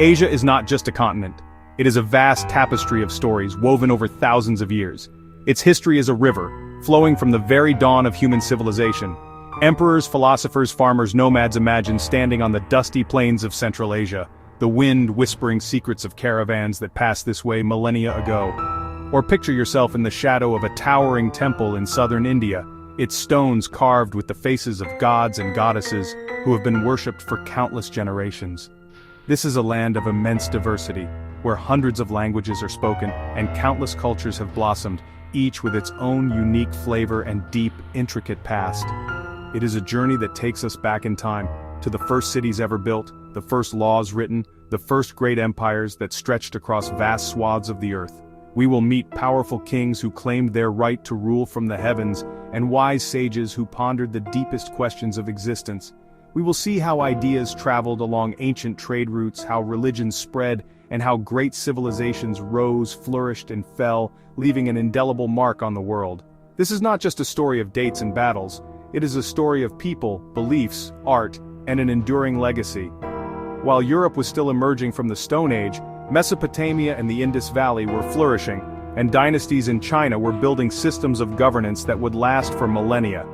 Asia is not just a continent. It is a vast tapestry of stories woven over thousands of years. Its history is a river, flowing from the very dawn of human civilization. Emperors, philosophers, farmers, nomads imagine standing on the dusty plains of Central Asia, the wind whispering secrets of caravans that passed this way millennia ago. Or picture yourself in the shadow of a towering temple in southern India, its stones carved with the faces of gods and goddesses who have been worshipped for countless generations. This is a land of immense diversity, where hundreds of languages are spoken and countless cultures have blossomed, each with its own unique flavor and deep, intricate past. It is a journey that takes us back in time, to the first cities ever built, the first laws written, the first great empires that stretched across vast swaths of the earth. We will meet powerful kings who claimed their right to rule from the heavens, and wise sages who pondered the deepest questions of existence. We will see how ideas traveled along ancient trade routes, how religions spread, and how great civilizations rose, flourished, and fell, leaving an indelible mark on the world. This is not just a story of dates and battles, it is a story of people, beliefs, art, and an enduring legacy. While Europe was still emerging from the Stone Age, Mesopotamia and the Indus Valley were flourishing, and dynasties in China were building systems of governance that would last for millennia.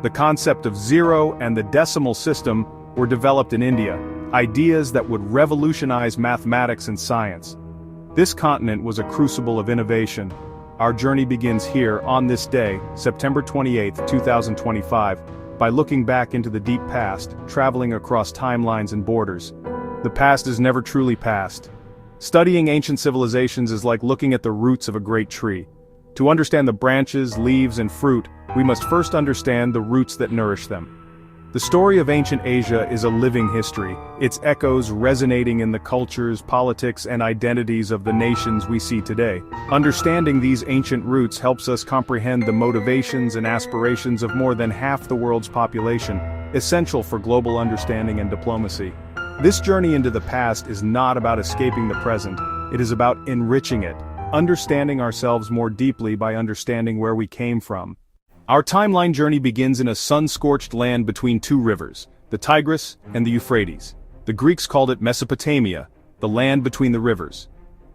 The concept of zero and the decimal system were developed in India, ideas that would revolutionize mathematics and science. This continent was a crucible of innovation. Our journey begins here, on this day, September 28, 2025, by looking back into the deep past, traveling across timelines and borders. The past is never truly past. Studying ancient civilizations is like looking at the roots of a great tree. To understand the branches, leaves, and fruit, we must first understand the roots that nourish them. The story of ancient Asia is a living history, its echoes resonating in the cultures, politics, and identities of the nations we see today. Understanding these ancient roots helps us comprehend the motivations and aspirations of more than half the world's population, essential for global understanding and diplomacy. This journey into the past is not about escaping the present, it is about enriching it, understanding ourselves more deeply by understanding where we came from. Our timeline journey begins in a sun-scorched land between two rivers, the Tigris and the Euphrates. The Greeks called it Mesopotamia, the land between the rivers.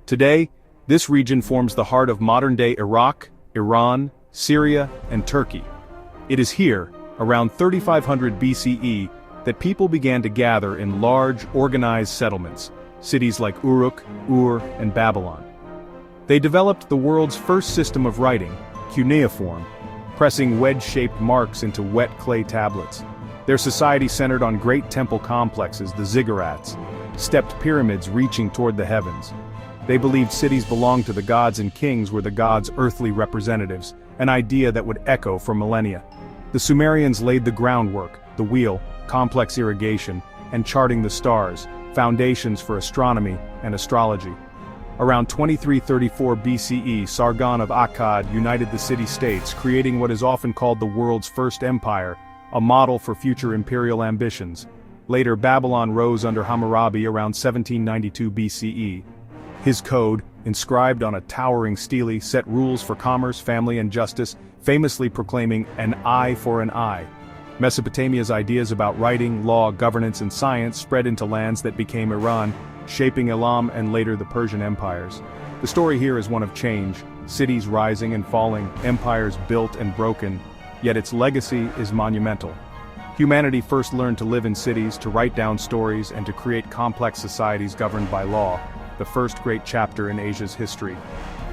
Today, this region forms the heart of modern-day Iraq, Iran, Syria, and Turkey. It is here, around 3500 BCE, that people began to gather in large, organized settlements, cities like Uruk, Ur, and Babylon. They developed the world's first system of writing, cuneiform, pressing wedge-shaped marks into wet clay tablets. Their society centered on great temple complexes, the ziggurats, stepped pyramids reaching toward the heavens. They believed cities belonged to the gods and kings were the gods' earthly representatives, an idea that would echo for millennia. The Sumerians laid the groundwork, the wheel, complex irrigation, and charting the stars, foundations for astronomy and astrology. Around 2334 BCE, Sargon of Akkad united the city-states, creating what is often called the world's first empire, a model for future imperial ambitions. Later, Babylon rose under Hammurabi around 1792 BCE. His code, inscribed on a towering stele, set rules for commerce, family, and justice, famously proclaiming an eye for an eye. Mesopotamia's ideas about writing, law, governance, and science spread into lands that became Iran, shaping Elam and later the Persian empires. The story here is one of change, cities rising and falling, empires built and broken, yet its legacy is monumental. Humanity first learned to live in cities, to write down stories, and to create complex societies governed by law, the first great chapter in Asia's history.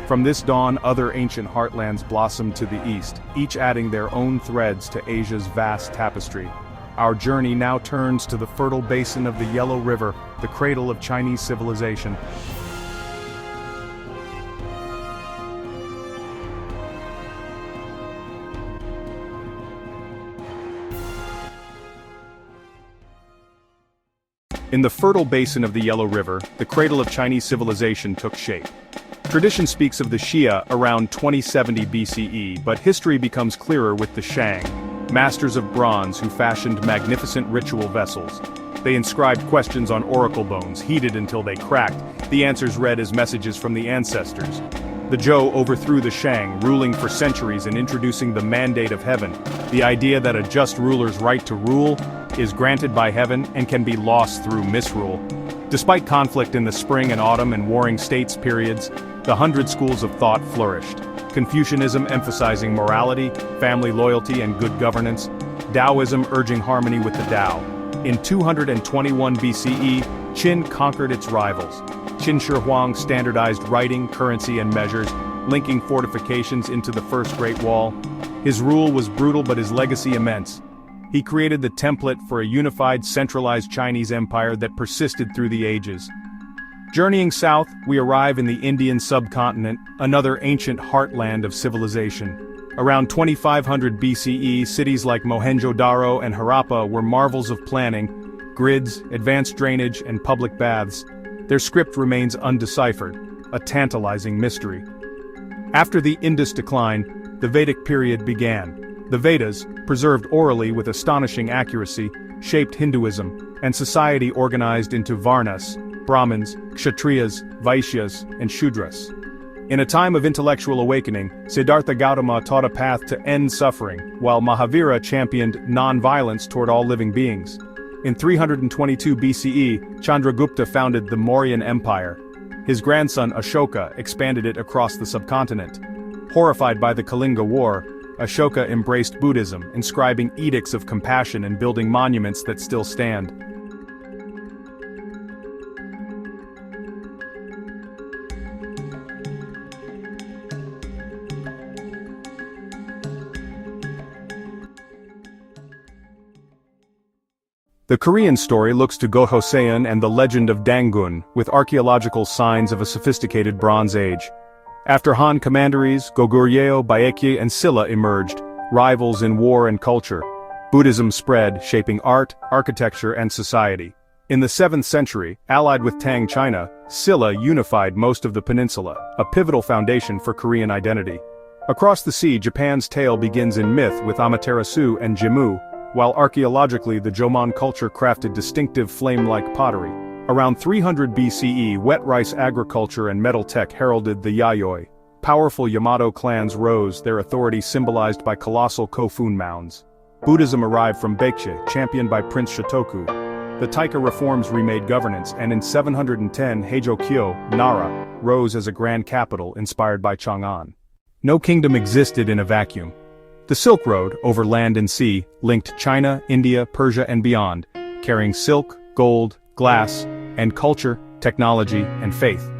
From this dawn, other ancient heartlands blossomed to the east, each adding their own threads to Asia's vast tapestry. Our journey now turns to the fertile basin of the Yellow River, the cradle of Chinese civilization. In the fertile basin of the Yellow River, the cradle of Chinese civilization took shape. Tradition speaks of the Xia around 2070 BCE, but history becomes clearer with the Shang, masters of bronze who fashioned magnificent ritual vessels. They inscribed questions on oracle bones, heated until they cracked, the answers read as messages from the ancestors. The Zhou overthrew the Shang, ruling for centuries and introducing the mandate of heaven, the idea that a just ruler's right to rule is granted by heaven and can be lost through misrule. Despite conflict in the spring and autumn and warring states periods, the 100 schools of thought flourished. Confucianism emphasizing morality, family loyalty and good governance, Taoism urging harmony with the Tao. In 221 BCE, Qin conquered its rivals. Qin Shi Huang standardized writing, currency and measures, linking fortifications into the First Great Wall. His rule was brutal but his legacy immense. He created the template for a unified, centralized Chinese empire that persisted through the ages. Journeying south, we arrive in the Indian subcontinent, another ancient heartland of civilization. Around 2500 BCE, cities like Mohenjo-daro and Harappa were marvels of planning, grids, advanced drainage, and public baths. Their script remains undeciphered, a tantalizing mystery. After the Indus decline, the Vedic period began. The Vedas, preserved orally with astonishing accuracy, shaped Hinduism, and society organized into Varnas, Brahmins, Kshatriyas, Vaishyas, and Shudras. In a time of intellectual awakening, Siddhartha Gautama taught a path to end suffering, while Mahavira championed non-violence toward all living beings. In 322 BCE, Chandragupta founded the Mauryan Empire. His grandson Ashoka expanded it across the subcontinent. Horrified by the Kalinga War, Ashoka embraced Buddhism, inscribing edicts of compassion and building monuments that still stand. The Korean story looks to Gojoseon and the legend of Dangun, with archaeological signs of a sophisticated Bronze Age. After Han commanderies, Goguryeo, Baekje and Silla emerged, rivals in war and culture. Buddhism spread, shaping art, architecture and society. In the 7th century, allied with Tang China, Silla unified most of the peninsula, a pivotal foundation for Korean identity. Across the sea, Japan's tale begins in myth with Amaterasu and Jimmu, while archaeologically the Jomon culture crafted distinctive flame-like pottery. Around 300 BCE, wet rice agriculture and metal tech heralded the Yayoi. Powerful Yamato clans rose, their authority symbolized by colossal Kofun mounds. Buddhism arrived from Baekje, championed by Prince Shotoku. The Taika reforms remade governance, and in 710 Heijokyo, Nara, rose as a grand capital inspired by Chang'an. No kingdom existed in a vacuum. The Silk Road, over land and sea, linked China, India, Persia and beyond, carrying silk, gold, glass, and culture, technology, and faith.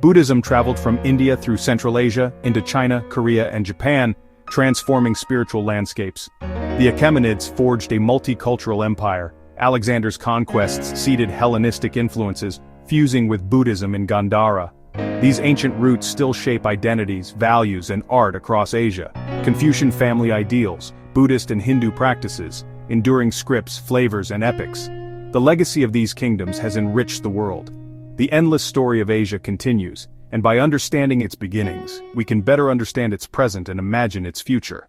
Buddhism traveled from India through Central Asia, into China, Korea, and Japan, transforming spiritual landscapes. The Achaemenids forged a multicultural empire. Alexander's conquests seeded Hellenistic influences, fusing with Buddhism in Gandhara. These ancient roots still shape identities, values, and art across Asia. Confucian family ideals, Buddhist and Hindu practices, enduring scripts, flavors, and epics. The legacy of these kingdoms has enriched the world. The endless story of Asia continues, and by understanding its beginnings, we can better understand its present and imagine its future.